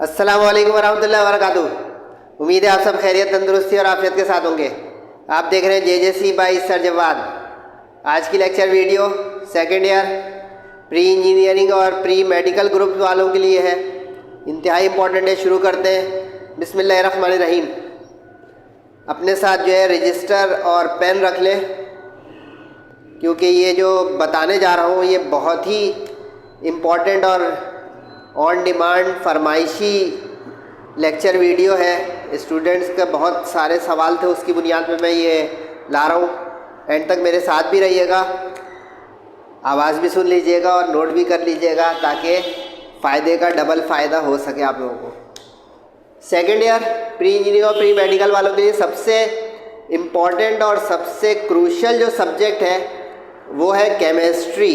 अस्सलाम वालेकुम वरहमतुल्लाहि वबरकातुहू। उम्मीद है आप सब खैरियत, तंदुरुस्ती और आफियत के साथ होंगे। आप देख रहे हैं जेजेसी बाई सर जवाद। आज की lecture video second year pre engineering और प्री मेडिकल ग्रुप वालों के लिए है। इंतहाई इम्पोर्टेंट है। शुरू करते हैं। बिस्मिल्लाहिर्रहमानिर्रहीम। अपने साथ जो है रजिस्टर और पेन रख लें, क्योंकि ये जो बताने जा रहा हूँ ये बहुत ही इम्पोर्टेंट और ऑन डिमांड फरमाइशी लेक्चर वीडियो है। स्टूडेंट्स के बहुत सारे सवाल थे, उसकी बुनियाद पे मैं ये ला रहा हूँ। एंड तक मेरे साथ भी रहिएगा, आवाज़ भी सुन लीजिएगा और नोट भी कर लीजिएगा, ताकि फ़ायदे का डबल फ़ायदा हो सके आप लोगों को। सेकेंड ईयर प्री इंजीनियरिंग और प्री मेडिकल वालों के लिए सबसे इम्पॉर्टेंट और सबसे क्रूशियल जो सब्जेक्ट है वो है केमिस्ट्री।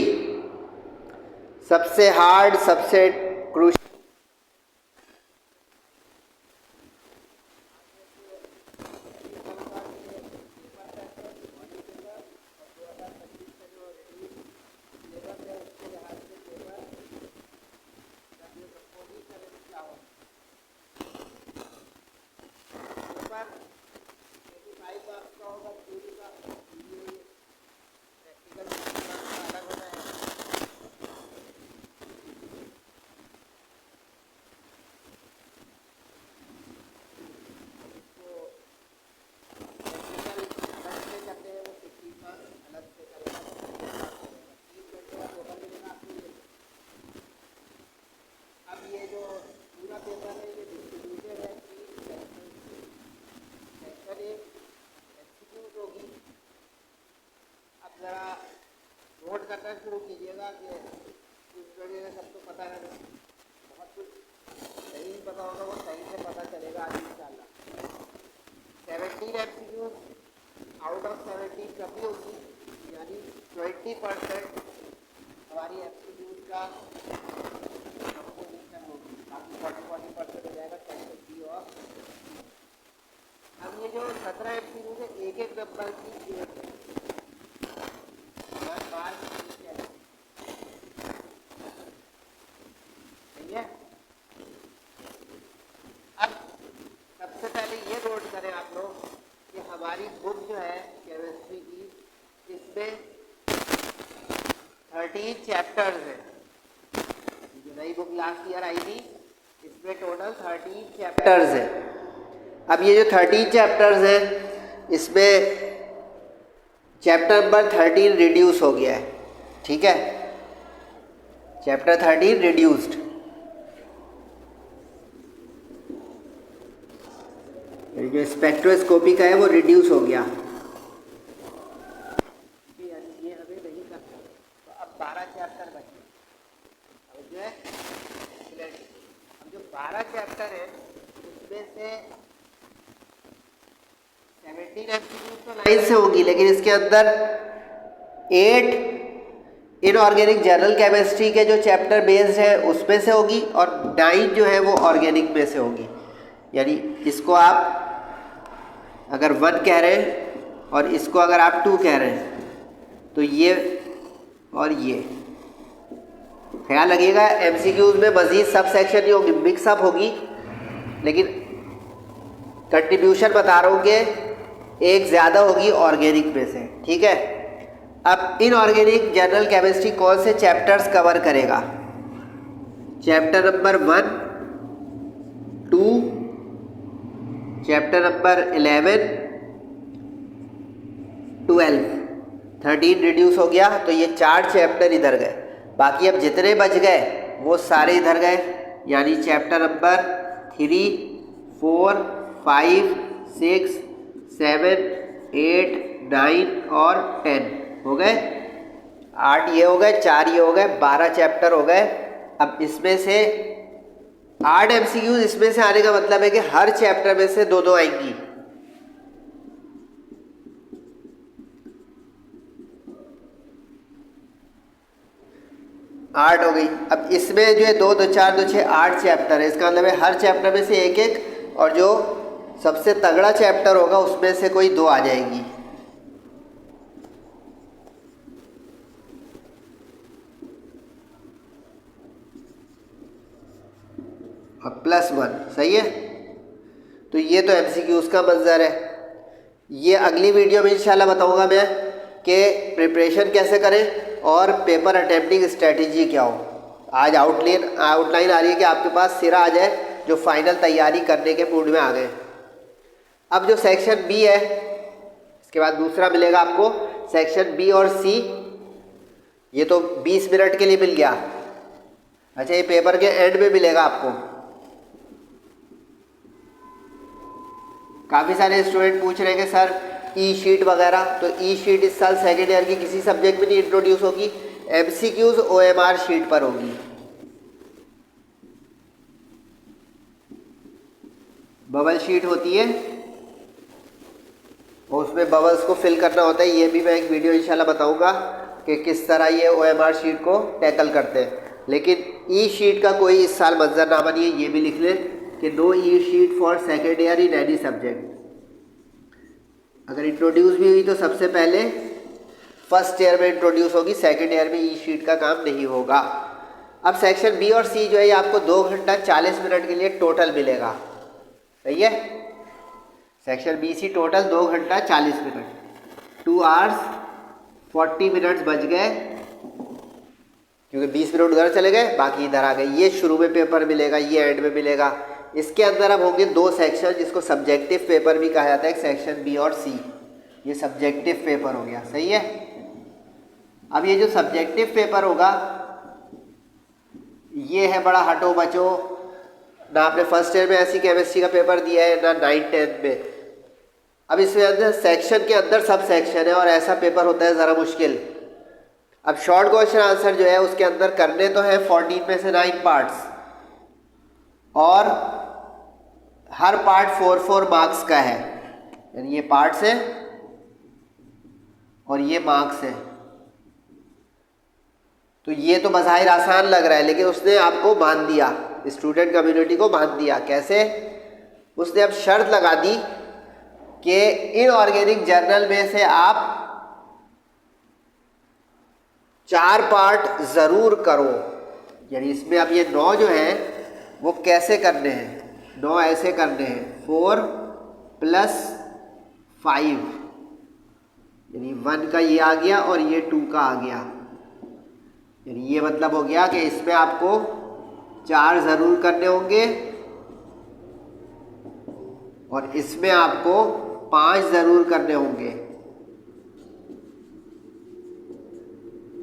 सबसे हार्ड, सबसे क्रूशियल। ज़रा नोट करना शुरू कीजिएगा कि इस वजह से सबको पता है, बहुत कुछ नहीं पता होगा वो सही से पता चलेगा आज इंशाल्लाह। 17 MCQs आउट ऑफ 17 कभी होगी, यानी 20% हमारी MCQs का कंपोजिशन होगी, बाकी 40% हो जाएगा 10 ऑफ। अब ये जो 17 MCQ है, एक एक नंबर की बार ठीक है। अब सबसे पहले ये नोट करें आप लोग कि हमारी बुक जो है केमिस्ट्री की, इसमें 13 चैप्टर्स हैं। जो नई बुक लास्ट ईयर आई थी, इसमें टोटल 13 चैप्टर्स हैं। अब ये जो 13 चैप्टर्स हैं, इसमें चैप्टर नंबर 13 रिड्यूस हो गया है। ठीक है, चैप्टर 13 रिड्यूस्ड। जो स्पेक्ट्रोस्कोपी का है वो रिड्यूस हो गया, ये हमें नहीं करना। तो अब 12 चैप्टर बचे। अब जो है अब जो 12 चैप्टर है उसमें से 17 MCQ तो लाइन से होगी, लेकिन इसके अंदर 8 इनऑर्गेनिक जनरल केमिस्ट्री के जो चैप्टर बेस्ड है उसमें से होगी, और 9 जो है वो ऑर्गेनिक में से होगी। यानी इसको आप अगर 1 कह रहे हैं और इसको अगर आप 2 कह रहे हैं, तो ये और ये ख्याल रखिएगा। MCQs में मजीद सब सेक्शन नहीं होगी, मिक्सअप होगी, लेकिन कंट्रीब्यूशन बता रहा हूँ कि एक ज़्यादा होगी ऑर्गेनिक में से। ठीक है। अब इनऑर्गेनिक जनरल केमिस्ट्री कौन से चैप्टर्स कवर करेगा? Chapter number 1, 2, chapter number 11, 12। 13 reduce हो गया, तो ये 4 चैप्टर इधर गए। बाकी अब जितने बच गए वो सारे इधर गए, यानी चैप्टर नंबर 3, 4, 5, 6, 7, 8, 9 और 10 हो गए। 8 ये हो गए, 4 ये हो गए, 12 चैप्टर हो गए। अब इसमें से 8 MCQ इसमें से आने का मतलब है कि हर चैप्टर में से 2-2 आएंगी। आठ हो गई। अब इसमें जो है 2, 2, 4, 2, 6, 8 चैप्टर है। इसका मतलब है हर चैप्टर में से एक एक, और जो सबसे तगड़ा चैप्टर होगा उसमें से कोई 2 आ जाएंगी। और +1, सही है। तो ये तो MCQs का मंजर है। ये अगली वीडियो में इंशाल्लाह बताऊंगा मैं कि प्रिपरेशन कैसे करें और पेपर अटेम्प्टिंग स्ट्रेटजी क्या हो। आज आउटलाइन आ रही है कि आपके पास सिरा आ जाए जो फाइनल तैयारी करने के मूड में आ गए। अब जो सेक्शन बी है, इसके बाद दूसरा मिलेगा आपको सेक्शन बी और सी। ये तो 20 मिनट के लिए मिल गया। अच्छा, ये पेपर के एंड में मिलेगा आपको। काफ़ी सारे स्टूडेंट पूछ रहे हैं कि सर ई शीट वगैरह, तो ई शीट इस साल सेकेंड ईयर की किसी सब्जेक्ट में नहीं इंट्रोड्यूस होगी, MCQs OMR शीट पर होगी। बबल शीट होती है और उसमें बबल्स को फिल करना होता है। ये भी मैं एक वीडियो इंशाल्लाह बताऊंगा कि किस तरह ये OMR शीट को टैकल करते हैं। लेकिन ई शीट का कोई इस साल मंजरनामा नहीं है, ये भी लिख लें कि no E sheet for second year in any subject. अगर इंट्रोड्यूस भी हुई तो सबसे पहले फर्स्ट ईयर में इंट्रोड्यूस होगी, सेकेंड ईयर में ई शीट का काम नहीं होगा। अब सेक्शन बी और सी जो है ये आपको 2 घंटा 40 मिनट के लिए टोटल मिलेगा, सही है। सेक्शन बी सी टोटल 2 घंटा 40 मिनट, 2 hours 40 minutes बच गए, क्योंकि 20 मिनट उधर चले गए, बाकी इधर आ गए। ये शुरू में पेपर मिलेगा, ये एंड में मिलेगा। इसके अंदर अब होंगे 2 सेक्शन जिसको सब्जेक्टिव पेपर भी कहा जाता है, सेक्शन बी और सी। ये सब्जेक्टिव पेपर हो गया, सही है। अब ये जो सब्जेक्टिव पेपर होगा ये है बड़ा हटो बचो, ना आपने फर्स्ट ईयर में ऐसी केमिस्ट्री का पेपर दिया है ना 9th-10th में। अब इसमें अंदर सेक्शन के अंदर सब सेक्शन है और ऐसा पेपर होता है ज़रा मुश्किल। अब शॉर्ट क्वेश्चन आंसर जो है उसके अंदर करने तो है 14 में से 9 पार्ट्स और हर पार्ट 4-4 मार्क्स का है, यानी ये पार्ट्स है और ये मार्क्स है। तो ये तो बज़ाहिर आसान लग रहा है, लेकिन उसने आपको बांध दिया, स्टूडेंट कम्युनिटी को बांध दिया। कैसे? उसने अब शर्त लगा दी कि इनऑर्गेनिक जर्नल में से आप 4 पार्ट ज़रूर करो। यानी इसमें अब ये 9 जो है वो कैसे करने हैं, 9 ऐसे करने हैं 4 + 5, यानी 1 का ये आ गया और ये 2 का आ गया। यानी ये मतलब हो गया कि इसमें आपको 4 ज़रूर करने होंगे और इसमें आपको 5 ज़रूर करने होंगे।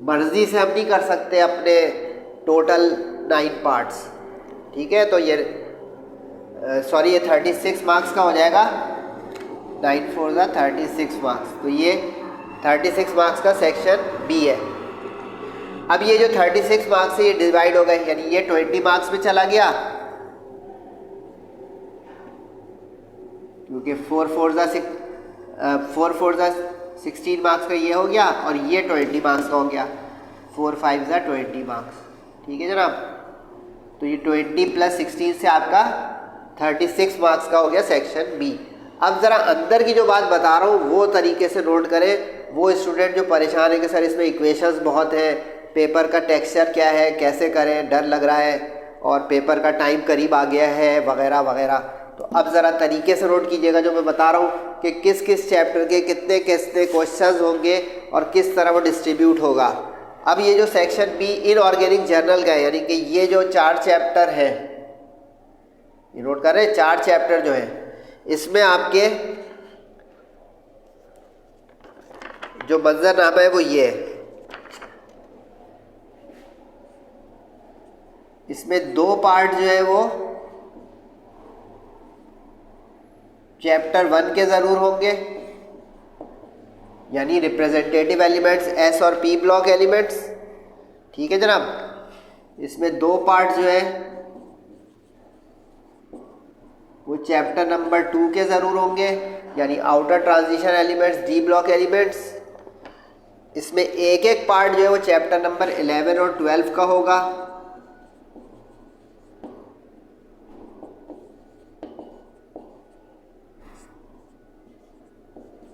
मर्जी से हम नहीं कर सकते अपने टोटल 9 पार्ट्स, ठीक है। तो ये ये 36 मार्क्स का हो जाएगा, 9 4 ज़ा 36 मार्क्स। तो ये 36 मार्क्स का सेक्शन बी है। अब ये जो 36 मार्क्स है ये डिवाइड हो गए, यानी ये 20 मार्क्स में चला गया, क्योंकि 4 4 ज़ा 16 मार्क्स का ये हो गया और ये 20 मार्क्स का हो गया, 4 5 ज़ा 20 मार्क्स, ठीक है जनाब। तो ये 20 + 16 से आपका 36 मार्क्स का हो गया सेक्शन बी। अब ज़रा अंदर की जो बात बता रहा हूँ वो तरीके से नोट करें। वो स्टूडेंट जो परेशान है कि सर इसमें इक्वेशंस बहुत हैं, पेपर का टेक्सचर क्या है, कैसे करें, डर लग रहा है और पेपर का टाइम करीब आ गया है वगैरह वगैरह, तो अब ज़रा तरीके से नोट कीजिएगा जो मैं बता रहा हूँ कि किस किस चैप्टर के कितने कितने क्वेश्चंस होंगे और किस तरह वो डिस्ट्रीब्यूट होगा। अब ये जो सेक्शन बी इनऑर्गेनिक जर्नल का है, यानी कि ये जो 4 चैप्टर हैं, ये नोट कर रहे हैं, 4 चैप्टर जो है इसमें आपके जो मंजरनामा है वो ये है। इसमें 2 पार्ट जो है वो चैप्टर 1 के ज़रूर होंगे, यानी रिप्रेजेंटेटिव एलिमेंट्स एस और पी ब्लॉक एलिमेंट्स, ठीक है जनाब। इसमें 2 पार्ट जो है वो चैप्टर नंबर 2 के ज़रूर होंगे, यानी outer transition elements D block elements. इसमें एक पार्ट जो है वो चैप्टर नंबर 11 और 12 का होगा।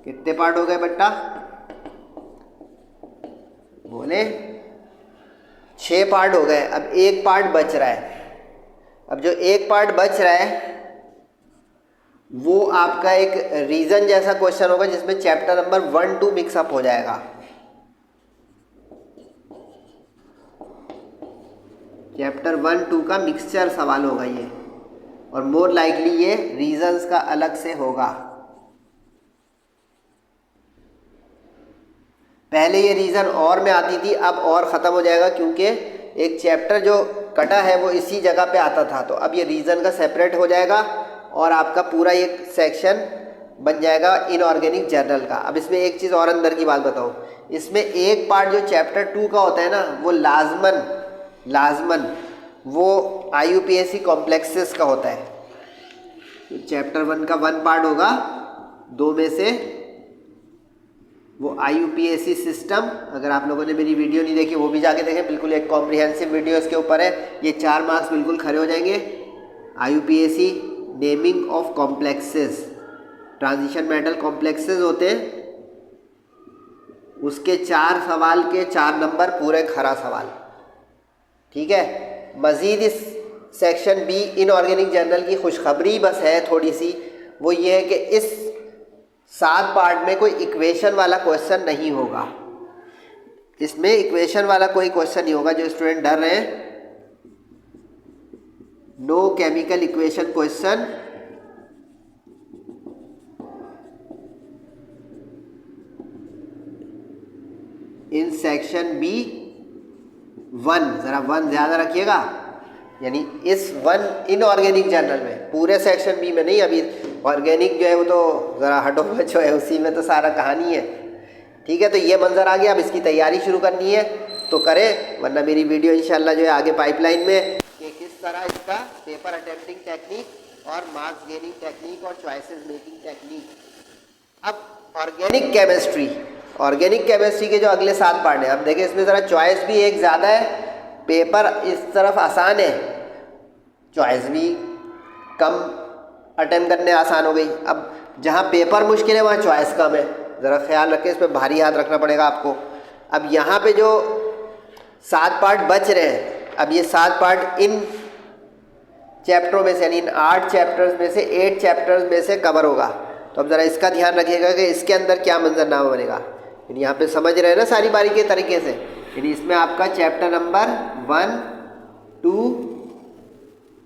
कितने पार्ट हो गए बेटा? बोले 6 पार्ट हो गए। अब एक पार्ट बच रहा है, अब जो एक पार्ट बच रहा है वो आपका एक रीजन जैसा क्वेश्चन होगा जिसमें चैप्टर नंबर 1-2 मिक्सअप हो जाएगा। चैप्टर 1-2 का मिक्सचर सवाल होगा ये, और मोर लाइकली ये रीजंस का अलग से होगा। पहले ये रीजन और में आती थी, अब और ख़त्म हो जाएगा क्योंकि एक चैप्टर जो कटा है वो इसी जगह पे आता था, तो अब ये रीजन का सेपरेट हो जाएगा और आपका पूरा एक सेक्शन बन जाएगा इनऑर्गेनिक जर्नल का। अब इसमें एक चीज़ और अंदर की बात बताऊँ, इसमें एक पार्ट जो चैप्टर 2 का होता है ना वो लाजमन वो IUPAC कॉम्प्लेक्सेस का होता है। तो चैप्टर 1 का 1 पार्ट होगा, 2 में से वो IUPAC सिस्टम। अगर आप लोगों ने मेरी वीडियो नहीं देखी वो भी जाके देखें, बिल्कुल एक कॉम्प्रिहेंसिव वीडियो इसके ऊपर है। ये 4 मार्क्स बिल्कुल खड़े हो जाएंगे। IUPAC naming of complexes, transition metal complexes होते हैं, उसके 4 सवाल के 4 नंबर पूरे खरा सवाल। ठीक है। मज़ीद इस सेक्शन बी इनऑर्गेनिक जर्नल की खुशखबरी बस है थोड़ी सी, वो ये है कि इस 7 पार्ट में कोई इक्वेशन वाला क्वेश्चन नहीं होगा। इसमें इक्वेशन वाला कोई क्वेश्चन नहीं होगा। जो स्टूडेंट डर रहे हैं, no chemical equation question in section B1, ज़रा 1 ज़्यादा रखिएगा, यानी इस 1 इनऑर्गेनिक जर्नल में, पूरे सेक्शन बी में नहीं। अभी ऑर्गेनिक जो है वो तो ज़रा हटो बचो है, उसी में तो सारा कहानी है। ठीक है, तो ये मंजर आ गया। अब इसकी तैयारी शुरू करनी है तो करें, वरना मेरी वीडियो इंशाल्लाह जो है आगे पाइपलाइन में कि किस तरह इसका पेपर अटेम्प्टिंग टेक्निक और मार्क्स गेनिंग टेक्निक और चॉइसेस मेकिंग टेक्निक। अब ऑर्गेनिक केमिस्ट्री के जो अगले 7 पार्ट हैं, अब देखें इसमें ज़रा चॉइस भी एक ज़्यादा है, पेपर इस तरफ आसान है, चॉइस भी कम अटेम्प्ट करने आसान हो गई। अब जहाँ पेपर मुश्किल है वहाँ चॉइस कम है, ज़रा ख्याल रखें, इस पर भारी हाथ रखना पड़ेगा आपको। अब यहाँ पे जो 7 पार्ट बच रहे हैं, अब ये 7 पार्ट इन चैप्टरों में से, यानी इन 8 चैप्टर्स में से 8 चैप्टर्स में से कवर होगा। तो अब ज़रा इसका ध्यान रखिएगा कि इसके अंदर क्या मंजरनामा बनेगा। यानी यहाँ पे समझ रहे हैं ना सारी बारी के तरीके से। यानी इसमें आपका चैप्टर नंबर 1, 2,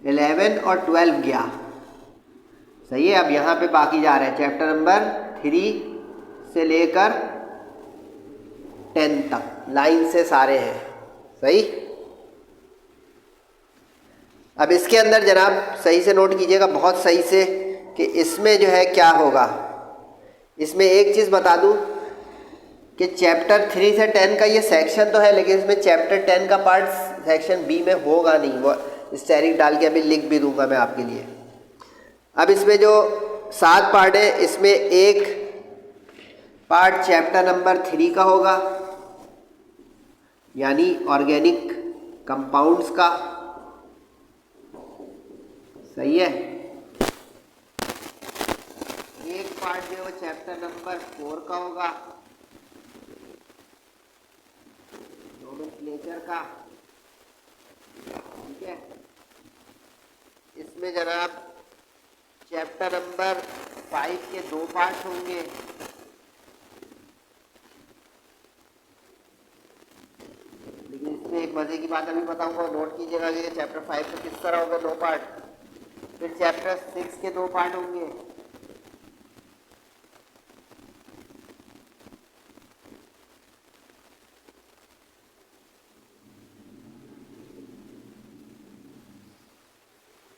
11 और 12 गया, सही है। अब यहाँ पे बाकी जा रहे हैं चैप्टर नंबर 3 से लेकर 10 तक, लाइन से सारे हैं, सही। अब इसके अंदर जनाब सही से नोट कीजिएगा, बहुत सही से, कि इसमें जो है क्या होगा। इसमें एक चीज़ बता दूं कि चैप्टर 3 से 10 का ये सेक्शन तो है, लेकिन इसमें चैप्टर 10 का पार्ट सेक्शन बी में होगा नहीं। वो स्टेरिक डाल के अभी लिख भी दूंगा मैं आपके लिए। अब इसमें जो 7 पार्ट है, इसमें एक पार्ट चैप्टर नंबर 3 का होगा, यानी ऑर्गेनिक कंपाउंड्स का, सही है। एक पार्ट जो है वो चैप्टर नंबर 4 का होगा, नोमेनक्लेचर का, ठीक है। इसमें जनाब चैप्टर नंबर 5 के 2 पार्ट होंगे, लेकिन इसमें एक मजे की बात अभी बताऊंगा, नोट कीजिएगा कि चैप्टर 5 में किस तरह होगा 2 पार्ट। फिर चैप्टर 6 के 2 पार्ट होंगे,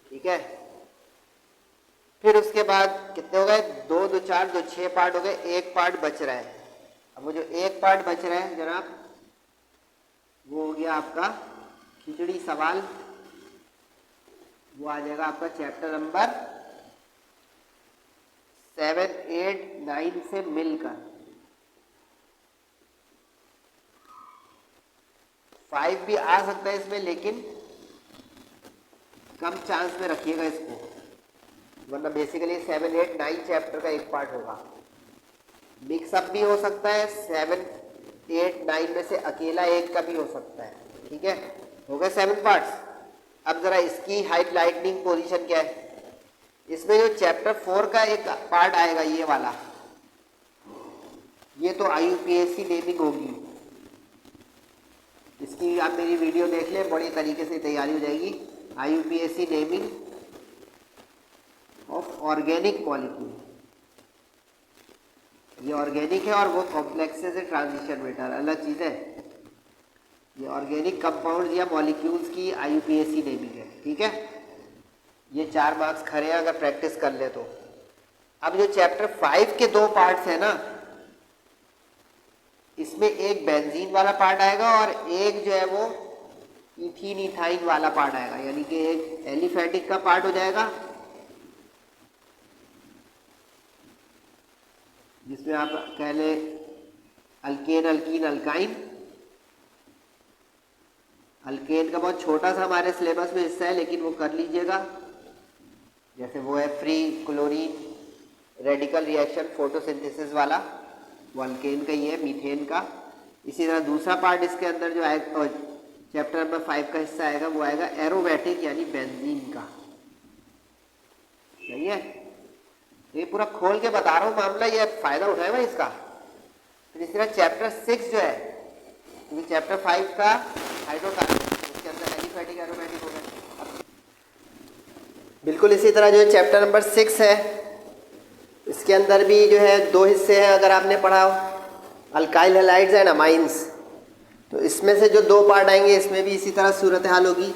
ठीक है। फिर उसके बाद कितने हो गए, 2, 2, 4, 2, 6 पार्ट हो गए। एक पार्ट बच रहा है। अब वो जो एक पार्ट बच रहा है जनाब, वो हो गया आपका खिचड़ी सवाल। वो आ जाएगा आपका चैप्टर नंबर 7, 8, 9 से मिलकर। 5 भी आ सकता है इसमें, लेकिन कम चांस में रखिएगा इसको, वरना बेसिकली 7, 8, 9 चैप्टर का एक पार्ट होगा। मिक्सअप भी हो सकता है, 7, 8, 9 में से अकेला एक का भी हो सकता है, ठीक है। हो गए 7 पार्ट्स। अब ज़रा इसकी हाइलाइटिंग पोजीशन क्या है। इसमें जो चैप्टर 4 का एक पार्ट आएगा ये वाला, ये तो IUPAC नेमिंग होगी। इसकी आप मेरी वीडियो देख लें, बड़ी तरीके से तैयारी हो जाएगी। IUPAC naming of organic molecule, ये ऑर्गेनिक है और वो कॉम्प्लेक्सेस है ट्रांजिशन मेटर, अलग चीज़ है। ये ऑर्गेनिक कंपाउंड्स या मॉलिक्यूल्स की IUPAC नेमिंग है, ठीक है। ये 4 मार्क्स खरे हैं अगर प्रैक्टिस कर ले तो। अब जो चैप्टर 5 के 2 पार्ट्स है ना, इसमें एक बेंजीन वाला पार्ट आएगा और एक जो है वो इथीन इथाइन वाला पार्ट आएगा, यानी कि एक एलिफेटिक का पार्ट हो जाएगा जिसमें आप कह लें अल्केन अल्कीन अल्काइन। अल्केन का बहुत छोटा सा हमारे सिलेबस में हिस्सा है, लेकिन वो कर लीजिएगा। जैसे वो है free chlorine radical reaction photosynthesis वाला, वो अल्केन का ही है, मीथेन का। इसी तरह दूसरा पार्ट इसके अंदर जो आएगा, चैप्टर नंबर 5 का हिस्सा आएगा, वो आएगा एरोमेटिक यानी बेंजीन का। सही है, ये पूरा खोल के बता रहा हूँ मामला, ये फायदा उठाएगा इसका। फिर इसी तरह चैप्टर 6 जो है, क्योंकि चैप्टर 5 का हाइड्रोकार्बन, उसके अंदर एलिफेटिक एरोमेटिक हो गया। बिल्कुल इसी तरह जो है चैप्टर नंबर 6 है, इसके अंदर भी जो है 2 हिस्से हैं। अगर आपने पढ़ा हो अल्काइल हैलाइड्स एंड अमाइंस, तो इसमें से जो 2 पार्ट आएंगे, इसमें भी इसी तरह सूरत हाल होगी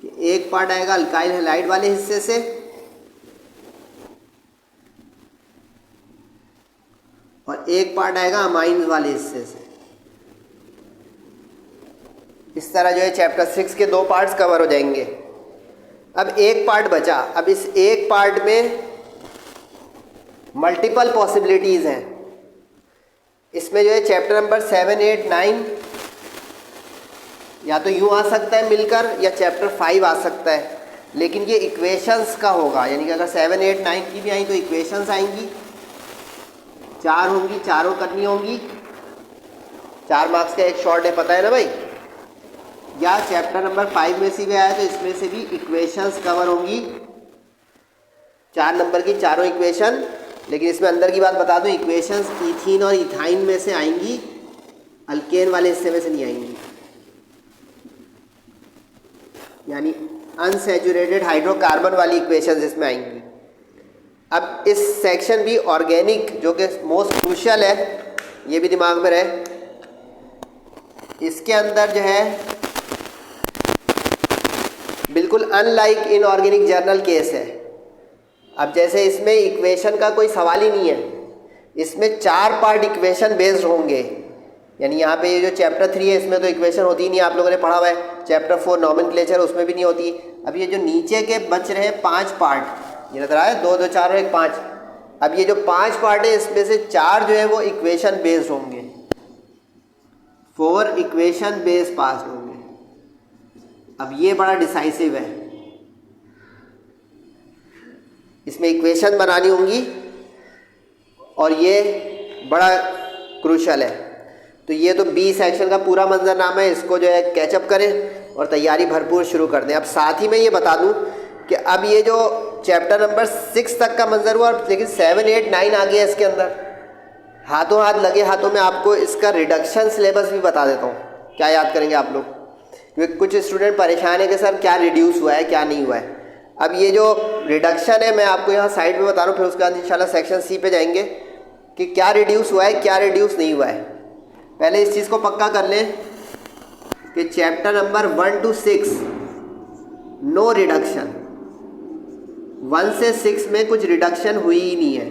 कि एक पार्ट आएगा अल्काइल हैलाइड वाले हिस्से से और एक पार्ट आएगा अमाइंस वाले हिस्से से। इस तरह जो है चैप्टर 6 के 2 पार्ट्स कवर हो जाएंगे। अब एक पार्ट बचा। अब इस एक पार्ट में मल्टीपल पॉसिबिलिटीज़ हैं। इसमें जो है चैप्टर नंबर 7, 8, 9 या तो यूँ आ सकता है मिलकर, या चैप्टर 5 आ सकता है, लेकिन ये इक्वेशंस का होगा। यानी कि अगर 7, 8, 9 की भी आई तो इक्वेशंस आएंगी, 4 होंगी, चारों करनी होंगी। 4 मार्क्स का एक शॉर्ट है, पता है ना भाई। या चैप्टर नंबर 5 में से भी आया तो इसमें से भी इक्वेशंस कवर होंगी, 4 नंबर की चारों इक्वेशन। लेकिन इसमें अंदर की बात बता दूं, इक्वेशंस इथीन और इथाइन में से आएंगी, अल्केन वाले हिस्से में से नहीं आएंगी। यानी अनसैचुरेटेड हाइड्रोकार्बन वाली इक्वेशंस इसमें आएंगी। अब इस सेक्शन भी ऑर्गेनिक, जो कि मोस्ट क्रूशियल है, ये भी दिमाग में रहे। इसके अंदर जो है बिल्कुल अनलाइक इनऑर्गेनिक जर्नल केस है। अब जैसे इसमें इक्वेशन का कोई सवाल ही नहीं है, इसमें 4 पार्ट इक्वेशन बेस्ड होंगे। यानी यहाँ पे ये जो चैप्टर 3 है, इसमें तो इक्वेशन होती ही नहीं, आप लोगों ने पढ़ा हुआ है। चैप्टर 4 नॉमेनक्लेचर, उसमें भी नहीं होती। अब ये जो नीचे के बच रहे हैं 5 पार्ट, ये नजर आया, 2, 2, 4 और 1, 5। अब ये जो 5 पार्ट है, इसमें से 4 जो है वो इक्वेशन बेस्ड होंगे, 4 इक्वेशन बेस्ड पास होंगे। अब ये बड़ा डिसाइसिव है, इसमें इक्वेशन बनानी होंगी और ये बड़ा क्रूशल है। तो ये तो बी सेक्शन का पूरा मंजरनामा है, इसको जो है कैचअप करें और तैयारी भरपूर शुरू कर दें। अब साथ ही में ये बता दूं कि अब ये जो चैप्टर नंबर 6 तक का मंजर हुआ, लेकिन 7, 8, 9 आ गया इसके अंदर। हाथों हाथ लगे हाथों में आपको इसका रिडक्शन सिलेबस भी बता देता हूँ, क्या याद करेंगे आप लोग, क्योंकि कुछ स्टूडेंट परेशान है कि सर क्या रिड्यूस हुआ है क्या नहीं हुआ है। अब ये जो रिडक्शन है मैं आपको यहाँ साइड में बता रहा हूँ, फिर उसके बाद इंशाल्लाह सेक्शन सी पे जाएंगे कि क्या रिड्यूस हुआ है क्या रिड्यूस नहीं हुआ है। पहले इस चीज़ को पक्का कर लें कि chapter number 1 to 6 no reduction, 1 से 6 में कुछ रिडक्शन हुई ही नहीं है।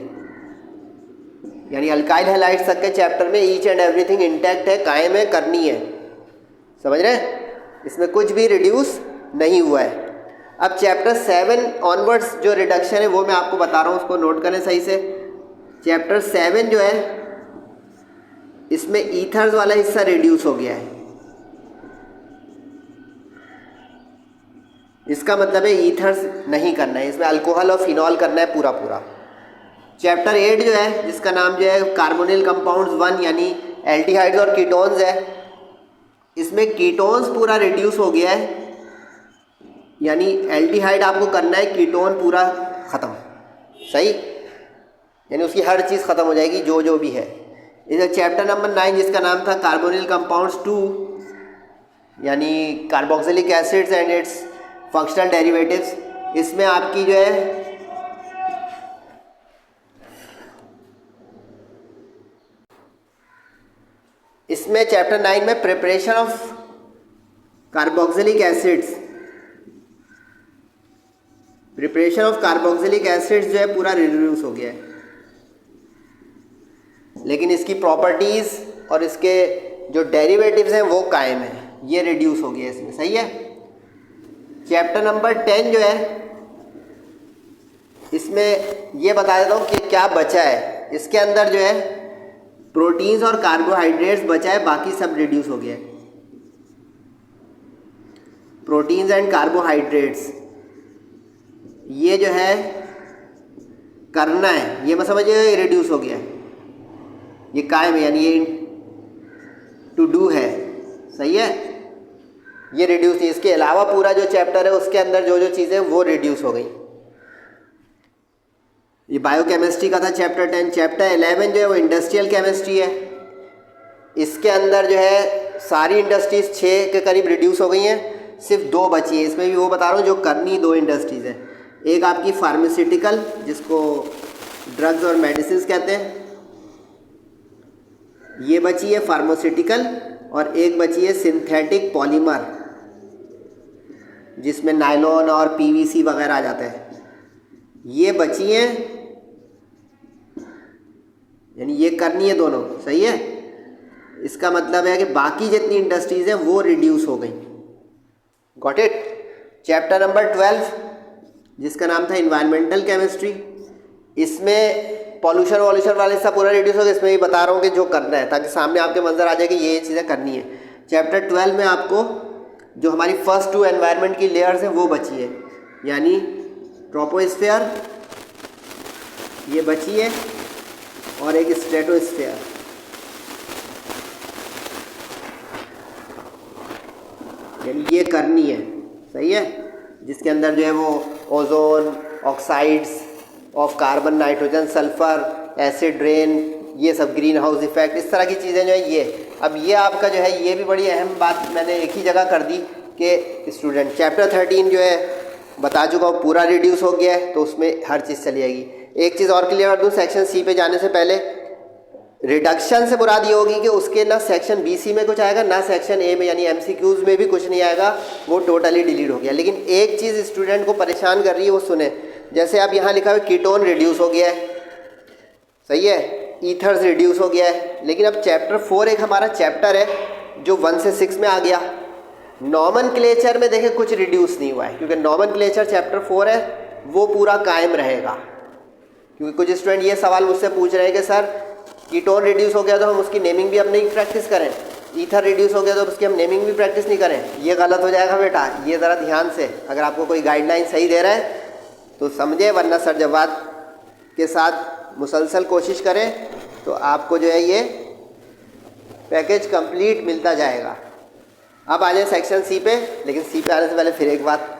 यानी अल्काइल हैलाइड्स तक के चैप्टर में ईच एंड एवरीथिंग इंटैक्ट है, कायम है, करनी है, समझ रहे हैं, इसमें कुछ भी रिड्यूस नहीं हुआ है। अब चैप्टर 7 ऑनवर्ड्स जो रिडक्शन है वो मैं आपको बता रहा हूँ, उसको नोट करें सही से। चैप्टर 7 जो है इसमें ईथर्स वाला हिस्सा रिड्यूस हो गया है। इसका मतलब है ईथर्स नहीं करना है, इसमें अल्कोहल और फिनॉल करना है पूरा पूरा। चैप्टर 8 जो है, जिसका नाम जो है कार्बोनिल कंपाउंड्स 1 यानी एल्डिहाइड्स और कीटोन्स है, इसमें कीटोन्स पूरा रिड्यूस हो गया है, यानी एल्डिहाइड आपको करना है कीटोन पूरा ख़त्म, सही, यानी उसकी हर चीज़ ख़त्म हो जाएगी जो भी है। इधर चैप्टर नंबर 9 जिसका नाम था कार्बोनिल कंपाउंड्स 2 यानी carboxylic acids and it's functional derivatives, इसमें आपकी जो है इसमें चैप्टर 9 में preparation of carboxylic acids, preparation of carboxylic acids जो है पूरा रिड्यूस हो गया है, लेकिन इसकी प्रॉपर्टीज़ और इसके जो डेरिवेटिव्स हैं वो कायम है, ये रिड्यूस हो गया इसमें, सही है। चैप्टर नंबर 10 जो है इसमें ये बता देता हूँ कि क्या बचा है। इसके अंदर जो है प्रोटीन्स और कार्बोहाइड्रेट्स बचा है, बाकी सब रिड्यूस हो गया है। प्रोटीन्स एंड कार्बोहाइड्रेट्स ये जो है करना है, ये मैं समझिए रिड्यूस हो गया है, ये कायम है, यानी ये टू डू है, सही है, ये रिड्यूस नहीं। इसके अलावा पूरा जो चैप्टर है उसके अंदर जो चीज़ें वो रिड्यूस हो गई। ये बायोकेमिस्ट्री का था चैप्टर 10। चैप्टर 11 जो है वो इंडस्ट्रियल केमिस्ट्री है। इसके अंदर जो है सारी इंडस्ट्रीज 6 के करीब रिड्यूस हो गई हैं, सिर्फ 2 बची है। इसमें भी वो बता रहा हूँ जो करनी 2 इंडस्ट्रीज़ है, एक आपकी फार्मास्यूटिकल जिसको ड्रग्स और मेडिसिन कहते हैं, ये बची है फार्मास्यूटिकल, और एक बची है सिंथेटिक पॉलीमर जिसमें नायलॉन और पीवीसी वगैरह आ जाता है, ये बची है, यानी ये करनी है दोनों, सही है। इसका मतलब है कि बाकी जितनी इंडस्ट्रीज हैं वो रिड्यूस हो गई। Got it. चैप्टर नंबर 12 जिसका नाम था इन्वायरमेंटल केमिस्ट्री, इसमें पॉल्यूशन वॉल्यूशन वाले सब पूरा रिड्यूस हो गया। इसमें भी बता रहा हूँ कि जो करना है, ताकि सामने आपके मंजर आ जाए कि ये चीज़ें करनी है। चैप्टर 12 में आपको जो हमारी फर्स्ट 2 एनवायरनमेंट की लेयर्स हैं वो बची है, यानी ट्रोपोस्फेयर ये बची है और एक स्ट्रेटोस्फेयर। यानी ये करनी है, सही है, जिसके अंदर जो है वो ozone, oxides of carbon, nitrogen, sulphur, acid rain, ये सब ग्रीन हाउस इफेक्ट, इस तरह की चीज़ें जो है ये। अब ये आपका जो है ये भी बड़ी अहम बात मैंने एक ही जगह कर दी कि स्टूडेंट चैप्टर 13 जो है बता चुका हूँ पूरा रिड्यूस हो गया है, तो उसमें हर चीज़ चली जाएगी। एक चीज़ और क्लियर कर दूँ, सेक्शन सी पे जाने से पहले रिडक्शन से मुराद ये होगी कि उसके ना सेक्शन BC में कुछ आएगा ना सेक्शन A में, यानी MCQs में भी कुछ नहीं आएगा, वो टोटली डिलीट हो गया। लेकिन एक चीज़ स्टूडेंट को परेशान कर रही है वो सुने, जैसे आप यहाँ लिखा हुआ कीटोन रिड्यूस हो गया है, सही है, ईथर्स रिड्यूस हो गया है, लेकिन अब चैप्टर 4 एक हमारा चैप्टर है जो 1 से 6 में आ गया। नॉमेनक्लेचर में देखें कुछ रिड्यूस नहीं हुआ है, क्योंकि नॉमेनक्लेचर चैप्टर 4 है वो पूरा कायम रहेगा। क्योंकि कुछ स्टूडेंट ये सवाल मुझसे पूछ रहे हैं कि सर कीटोन रिड्यूस हो गया तो हम उसकी नेमिंग भी अपनी प्रैक्टिस करें, ईथर रिड्यूस हो गया तो उसकी हम नेमिंग भी प्रैक्टिस नहीं करें। ये गलत हो जाएगा बेटा, ये ज़रा ध्यान से, अगर आपको कोई गाइडलाइन सही दे रहा है तो समझे, वरना सर जवाब के साथ मुसलसल कोशिश करें तो आपको जो है ये पैकेज कंप्लीट मिलता जाएगा। अब आ जाए सेक्शन सी पे, लेकिन सी पे आने से पहले फिर एक बात,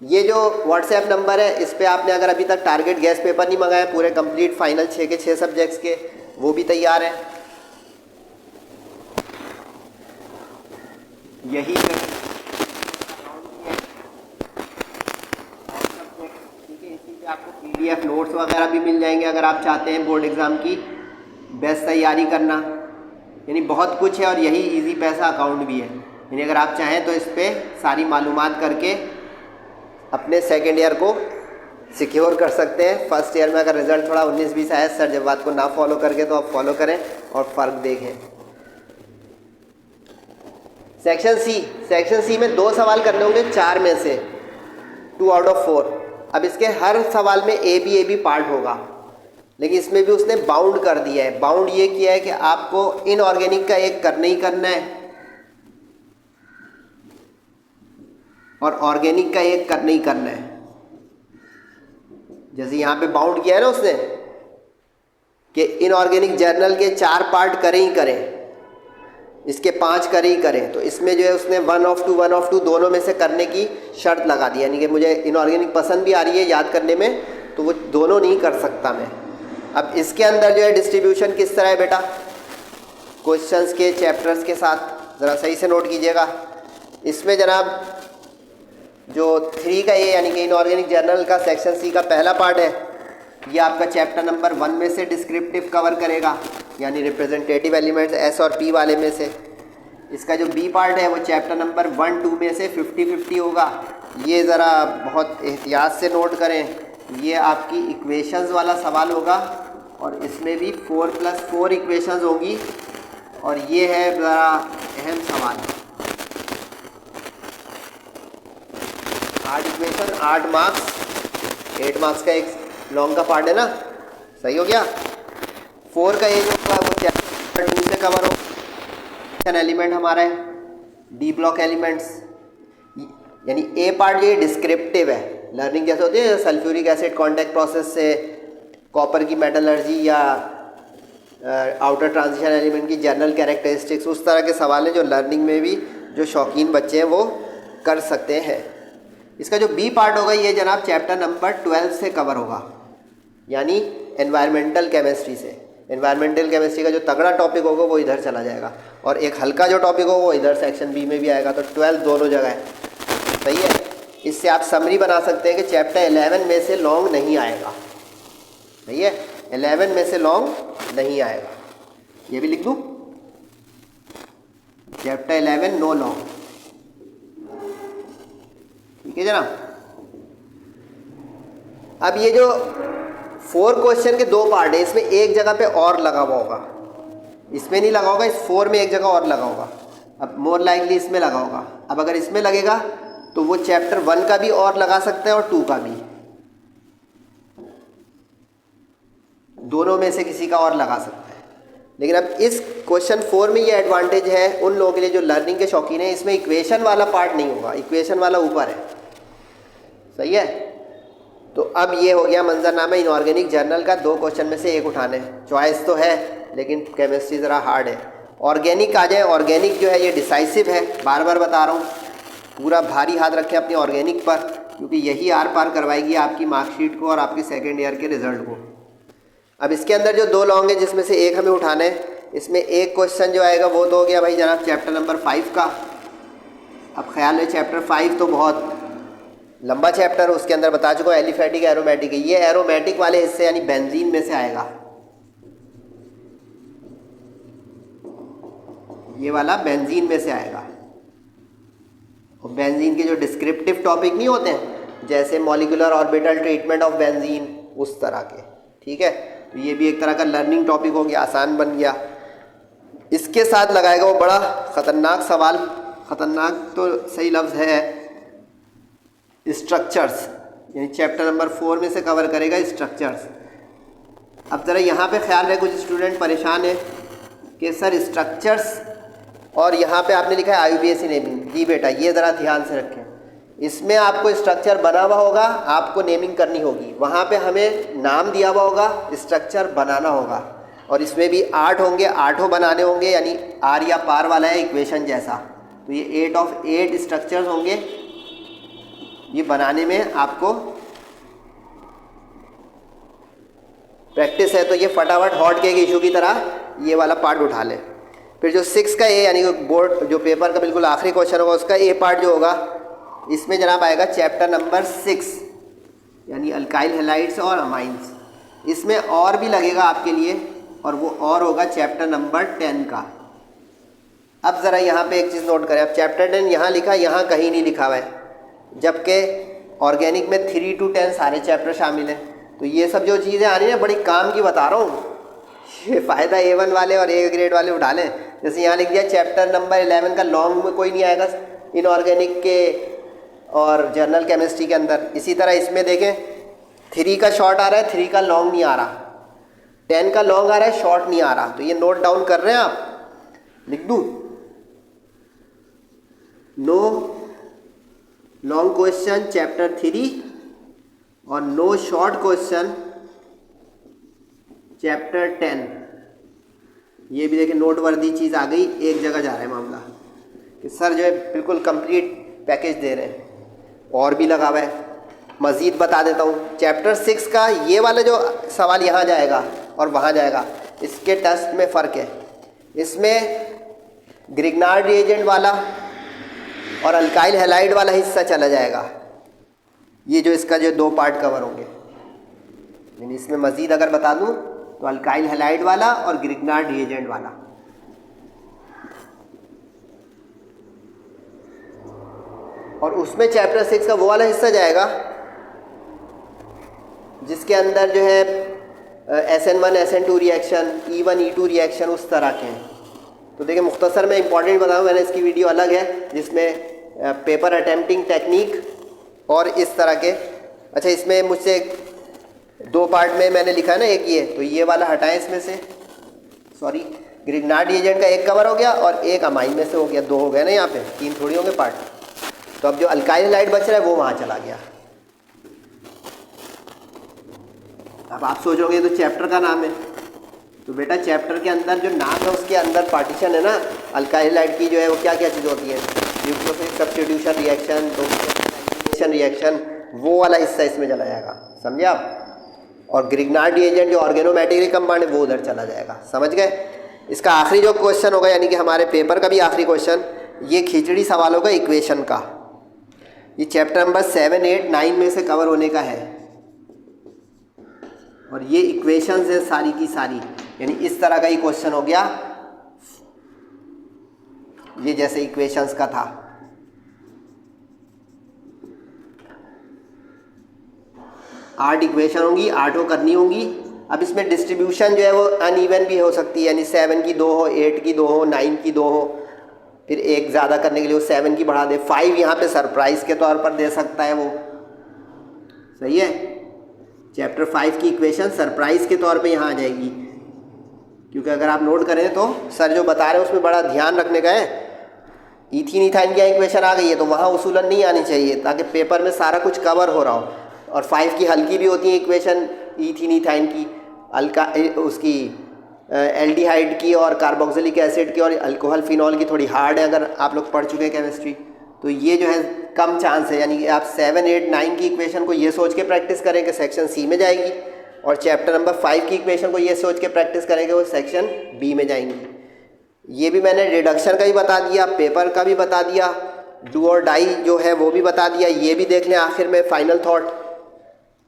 ये जो व्हाट्सएप नंबर है इस पे आपने अगर अभी तक टारगेट गैस पेपर नहीं मंगाया पूरे कंप्लीट फाइनल 6 के 6 सब्जेक्ट्स के, वो भी तैयार है। यही ठीक है, इसी पे आपको PDF नोट्स वगैरह भी मिल जाएंगे अगर आप चाहते हैं बोर्ड एग्ज़ाम की बेस्ट तैयारी करना, यानी बहुत कुछ है। और यही इजी पैसा अकाउंट भी है, यानी अगर आप चाहें तो इस पर सारी मालूमात करके अपने सेकेंड ईयर को सिक्योर कर सकते हैं। फर्स्ट ईयर में अगर रिजल्ट थोड़ा 19-20 आया सर जब बात को ना फॉलो करके, तो आप फॉलो करें और फ़र्क देखें। सेक्शन सी में 2 सवाल करने होंगे 4 में से, 2 आउट ऑफ 4। अब इसके हर सवाल में ए बी पार्ट होगा, लेकिन इसमें भी उसने बाउंड कर दिया है। बाउंड ये किया है कि आपको इनऑर्गेनिक का एक करना ही करना है और ऑर्गेनिक का एक करना ही करना है। जैसे यहाँ पे बाउंड किया है ना उसने कि इनऑर्गेनिक जर्नल के 4 पार्ट करें ही करें, इसके 5 करे ही करें, तो इसमें जो है उसने 1 of 2 दोनों में से करने की शर्त लगा दी, यानी कि मुझे इनऑर्गेनिक पसंद भी आ रही है याद करने में, तो वो दोनों नहीं कर सकता मैं। अब इसके अंदर जो है डिस्ट्रीब्यूशन किस तरह है बेटा, क्वेश्चंस के चैप्टर्स के साथ ज़रा सही से नोट कीजिएगा। इसमें जनाब जो 3 का ये यानी कि इनऑर्गेनिक जर्नल का सेक्शन सी का पहला पार्ट है, ये आपका चैप्टर नंबर 1 में से डिस्क्रिप्टिव कवर करेगा, यानी रिप्रेजेंटेटिव एलिमेंट्स एस और पी वाले में से। इसका जो बी पार्ट है वो चैप्टर नंबर 1-2 में से 50-50 होगा। ये ज़रा बहुत एहतियात से नोट करें, ये आपकी इक्वेशंस वाला सवाल होगा और इसमें भी 4+4 इक्वेशंस होगी, और ये है ज़रा अहम सवाल। 8 इक्वेशन 8 मार्क्स, 8 मार्क्स का एक लॉन्ग का पार्ट है ना, सही हो गया। 4 का ये जो होगा वो चैप्टर 2 से कवर हो, एलिमेंट हमारा है डी ब्लॉक एलिमेंट्स, यानी ए पार्ट ये डिस्क्रिप्टिव है। लर्निंग कैसे होती है, सल्फ्यूरिक एसिड कांटेक्ट प्रोसेस से कॉपर की मेटलर्जी या आउटर ट्रांजिशन एलिमेंट की जनरल कैरेक्टरिस्टिक्स, उस तरह के सवाल हैं जो लर्निंग में भी जो शौकीन बच्चे हैं वो कर सकते हैं। इसका जो बी पार्ट होगा ये जनाब चैप्टर नंबर 12 से कवर होगा, यानी एनवायरमेंटल केमिस्ट्री से। एनवायरमेंटल केमिस्ट्री का जो तगड़ा टॉपिक होगा वो इधर चला जाएगा, और एक हल्का जो टॉपिक होगा वो इधर सेक्शन बी में भी आएगा, तो 12 दोनों जगह है, सही है। इससे आप समरी बना सकते हैं कि चैप्टर 11 में से लॉन्ग नहीं आएगा, सही है, 11 में से लॉन्ग नहीं आएगा, ये भी लिख दूँ, चैप्टर 11 नो लॉन्ग, ठीक है जनाब। अब ये जो 4 क्वेश्चन के 2 पार्ट है, इसमें एक जगह पे और लगा हुआ होगा, इसमें नहीं लगा होगा, इस 4 में एक जगह और लगा होगा। अब मोर लाइकली इसमें लगा होगा। अब अगर इसमें लगेगा तो वो चैप्टर 1 का भी और लगा सकते हैं और 2 का भी, दोनों में से किसी का और लगा सकते हैं। लेकिन अब इस क्वेश्चन 4 में ये एडवांटेज है उन लोगों के लिए जो लर्निंग के शौकीन हैं, इसमें इक्वेशन वाला पार्ट नहीं होगा, इक्वेशन वाला ऊपर है, सही है। तो अब ये हो गया मंजरनामा इनऑर्गेनिक जर्नल का, 2 क्वेश्चन में से एक उठाने, चॉइस तो है लेकिन केमिस्ट्री ज़रा हार्ड है। ऑर्गेनिक आ जाए, ऑर्गेनिक जो है ये डिसाइसिव है, बार बार बता रहा हूँ, पूरा भारी हाथ रखें अपनी ऑर्गेनिक पर, क्योंकि यही आर पार करवाएगी आपकी मार्कशीट को और आपके सेकेंड ईयर के रिजल्ट को। अब इसके अंदर जो 2 लॉन्ग है जिसमें से एक हमें उठाना है, इसमें एक क्वेश्चन जो आएगा वो तो हो गया भाई जनाब चैप्टर नंबर 5 का। अब ख्याल है चैप्टर 5 तो बहुत लंबा चैप्टर, उसके अंदर बता चुका हूँ एलिफेटिक एरोमेटिक है, ये एरोमेटिक वाले हिस्से यानी बेंजीन में से आएगा, ये वाला बेंजीन में से आएगा। और बेंजीन के जो डिस्क्रिप्टिव टॉपिक नहीं होते हैं, जैसे molecular orbital treatment of benzene, उस तरह के, ठीक है। तो ये भी एक तरह का लर्निंग टॉपिक हो गया, आसान बन गया। इसके साथ लगाएगा वो बड़ा ख़तरनाक सवाल, ख़तरनाक तो सही लफ्ज़ है, स्ट्रक्चर्स, यानी चैप्टर नंबर 4 में से कवर करेगा स्ट्रक्चर्स। अब ज़रा यहाँ पे ख्याल रहे, कुछ स्टूडेंट परेशान है कि सर स्ट्रक्चर्स और यहाँ पे आपने लिखा है IUPAC नेमिंग, जी बेटा ये ज़रा ध्यान से रखें, इसमें आपको स्ट्रक्चर बना हुआ होगा, आपको नेमिंग करनी होगी, वहाँ पे हमें नाम दिया हुआ होगा, स्ट्रक्चर बनाना होगा, और इसमें भी 8 होंगे, 8 बनाने होंगे, यानी आर या पार वाला है इक्वेशन जैसा, तो ये 8 of 8 स्ट्रक्चर्स होंगे, ये बनाने में आपको प्रैक्टिस है, तो ये फटाफट हॉट केक इशू की तरह ये वाला पार्ट उठा लें। फिर जो 6 का ए यानी बोर्ड जो पेपर का बिल्कुल आखिरी क्वेश्चन होगा, उसका ए पार्ट जो होगा, इसमें जनाब आएगा चैप्टर नंबर 6 यानी अल्काइल हैलाइड्स और अमाइंस। इसमें और भी लगेगा आपके लिए, और वो और होगा चैप्टर नंबर 10 का। अब ज़रा यहाँ पे एक चीज़ नोट करें, अब चैप्टर 10 यहाँ लिखा, यहाँ कहीं नहीं लिखा हुआ है, जबकि ऑर्गेनिक में 3 to 10 सारे चैप्टर शामिल हैं। तो ये सब जो चीज़ें आ रही हैं बड़ी काम की बता रहा हूँ, ये फ़ायदा A1 वाले और A ग्रेड वाले उठा लें। जैसे यहाँ लिख दिया चैप्टर नंबर 11 का लॉन्ग में कोई नहीं आएगा इनऑर्गेनिक के और जर्नल केमिस्ट्री के अंदर। इसी तरह इसमें देखें 3 का शॉर्ट आ रहा है, 3 का लॉन्ग नहीं आ रहा, 10 का लॉन्ग आ रहा है, शॉर्ट नहीं आ रहा। तो ये नोट डाउन कर रहे हैं आप, लिख दूँ, नो लॉन्ग क्वेश्चन चैप्टर 3 और नो शॉर्ट क्वेश्चन चैप्टर 10, ये भी देखिए नोटवर्दी चीज़ आ गई, एक जगह जा रहा है मामला कि सर जो है बिल्कुल कंप्लीट पैकेज दे रहे हैं। और भी लगा हुआ है, मज़ीद बता देता हूँ। चैप्टर 6 का ये वाला जो सवाल यहाँ जाएगा और वहाँ जाएगा, इसके टेस्ट में फ़र्क है। इसमें ग्रिग्नार्ड रिएजेंट वाला और अल्काइल हैलाइड वाला हिस्सा चला जाएगा। ये जो इसका जो 2 पार्ट कवर होंगे, यानी इसमें मज़ीद अगर बता दूँ तो अल्काइल हैलाइड वाला और ग्रिग्नार्ड रिएजेंट वाला। और उसमें चैप्टर 6 का वो वाला हिस्सा जाएगा जिसके अंदर जो है SN1 SN2 reaction, E1 E2 reaction उस तरह के हैं। तो देखिए मुख्तसर में इंपॉर्टेंट बताऊँ, मैंने इसकी वीडियो अलग है जिसमें पेपर अटेम्प्टिंग टेक्निक और इस तरह के। अच्छा, इसमें मुझसे 2 पार्ट में मैंने लिखा है ना, एक ये, तो ये वाला हटाएं इसमें से, सॉरी, ग्रिग्नार्ड रिएजेंट का एक कवर हो गया और एक अमाइन में से हो गया, 2 हो गए ना, यहाँ पे 3 थोड़ी होंगे पार्ट। तो अब जो अल्काइल हैलाइड बच रहा है वो वहाँ चला गया। अब आप सोचोगे तो चैप्टर का नाम है, तो बेटा चैप्टर के अंदर जो नाम है उसके अंदर पार्टीशन है ना, अल्काइल हैलाइड की जो है वो क्या क्या चीज़ होती है, न्यूक्लियोफिलिक सब्स्टिट्यूशन रिएक्शन, तो रिएक्शन, वो वाला हिस्सा इसमें चला जाएगा, समझे आप। और ग्रिग्नार्ड रिएजेंट जो ऑर्गेनोमेटेरियल कंपाउंड है वो उधर चला जाएगा, समझ गए। इसका आखिरी जो क्वेश्चन होगा, यानी कि हमारे पेपर का भी आखिरी क्वेश्चन, ये खिचड़ी सवाल होगा इक्वेशन का। ये चैप्टर नंबर 7, 8, 9 में से कवर होने का है और ये इक्वेशंस है सारी की सारी, यानी इस तरह का ही क्वेश्चन हो गया, ये जैसे इक्वेशंस का था। आठ इक्वेशन होंगी, 8 करनी होंगी। अब इसमें डिस्ट्रीब्यूशन जो है वो अनइवन भी हो सकती है, यानी 7 की 2 हो, 8 की 2 हो, 9 की 2 हो, फिर एक ज़्यादा करने के लिए वो 7 की बढ़ा दे, 5 यहाँ पे सरप्राइज़ के तौर पर दे सकता है वो, सही है। चैप्टर 5 की इक्वेशन सरप्राइज़ के तौर पे यहाँ आ जाएगी, क्योंकि अगर आप नोट करें तो सर जो बता रहे हैं उसमें बड़ा ध्यान रखने का है। ईथीन इथाइन की इक्वेशन आ गई है तो वहाँ उसूलन नहीं आनी चाहिए, ताकि पेपर में सारा कुछ कवर हो रहा हो। और 5 की हल्की भी होती है इक्वेशन, ईथीन इथाइन की, उसकी एल्डिहाइड की और कार्बोक्सिलिक एसिड की और अल्कोहल फिनॉल की थोड़ी हार्ड है, अगर आप लोग पढ़ चुके हैं केमिस्ट्री। तो ये जो है कम चांस है, यानी कि आप 7, 8, 9 की इक्वेशन को ये सोच के प्रैक्टिस करें कि सेक्शन सी में जाएगी, और चैप्टर नंबर 5 की इक्वेशन को ये सोच के प्रैक्टिस करेंगे वो सेक्शन बी में जाएंगी। ये भी मैंने रिडक्शन का भी बता दिया, पेपर का भी बता दिया, डू और डाई जो है वो भी बता दिया। ये भी देख लें आखिर में फाइनल थॉट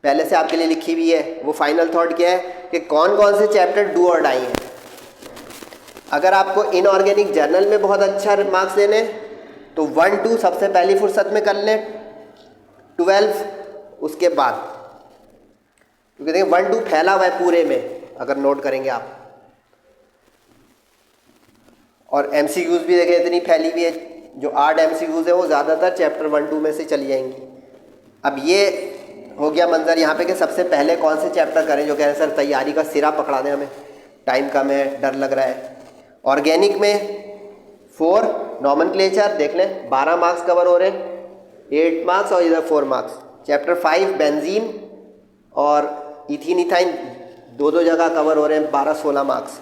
पहले से आपके लिए लिखी हुई है। वो फाइनल थॉट क्या है कि कौन कौन से चैप्टर डू और डाई हैं। अगर आपको इनऑर्गेनिक जर्नल में बहुत अच्छा मार्क्स लेने तो 1, 2 सबसे पहली फुर्सत में कर लें, 12 उसके बाद, क्योंकि देखिए 1, 2 फैला हुआ है पूरे में अगर नोट करेंगे आप। और MCQs भी देखें इतनी फैली हुई है, जो 8 MCQs है वो ज़्यादातर चैप्टर 1, 2 में से चली जाएंगी। अब ये हो गया मंजर यहाँ पे कि सबसे पहले कौन से चैप्टर करें, जो कह रहे हैं सर तैयारी का सिरा पकड़ा दें, हमें टाइम कम है, डर लग रहा है। ऑर्गेनिक में 4 नॉमेनक्लेचर देख लें, 12 मार्क्स कवर हो रहे हैं, 8 मार्क्स और इधर 4 मार्क्स। चैप्टर 5 बेंजीन और इथीन इथाइन 2 जगह कवर हो रहे हैं, 12-16 मार्क्स।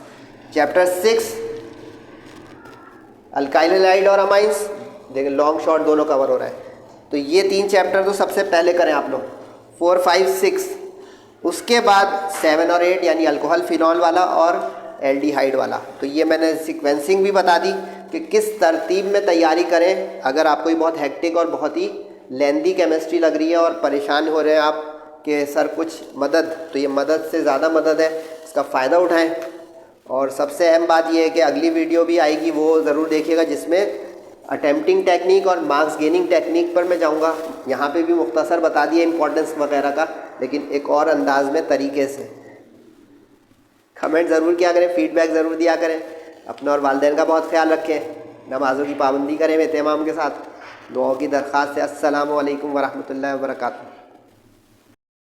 चैप्टर 6 अल्काइल हैलाइड और अमाइंस देखें, लॉन्ग शॉर्ट दोनों कवर हो रहा है। तो ये 3 चैप्टर तो सबसे पहले करें आप लोग, 4, 5, 6। उसके बाद 7 और 8 यानी अल्कोहल फिनॉल वाला और एल्डिहाइड वाला। तो ये मैंने सीक्वेंसिंग भी बता दी कि किस तरतीब में तैयारी करें। अगर आपको ये बहुत हेक्टिक और बहुत ही लेंदी केमिस्ट्री लग रही है और परेशान हो रहे हैं आप कि सर कुछ मदद, तो ये मदद से ज़्यादा मदद है, इसका फ़ायदा उठाएं। और सबसे अहम बात यह है कि अगली वीडियो भी आएगी, वो ज़रूर देखिएगा, जिसमें अटेम्प्टिंग टेक्निक और मार्क्स गेनिंग टेक्निक पर मैं जाऊंगा। यहाँ पे भी मुख्तसर बता दिया इंपॉर्टेंस वगैरह का, लेकिन एक और अंदाज में तरीके से। कमेंट ज़रूर किया करें, फीडबैक ज़रूर दिया करें। अपने और वालिदैन का बहुत ख्याल रखें, नमाज़ों की पाबंदी करें एहतिमाम के साथ। दुआओं की दरख्वास्त है। अस्सलामु अलैकुम वरहमतुल्लाहि वबरकातुहू।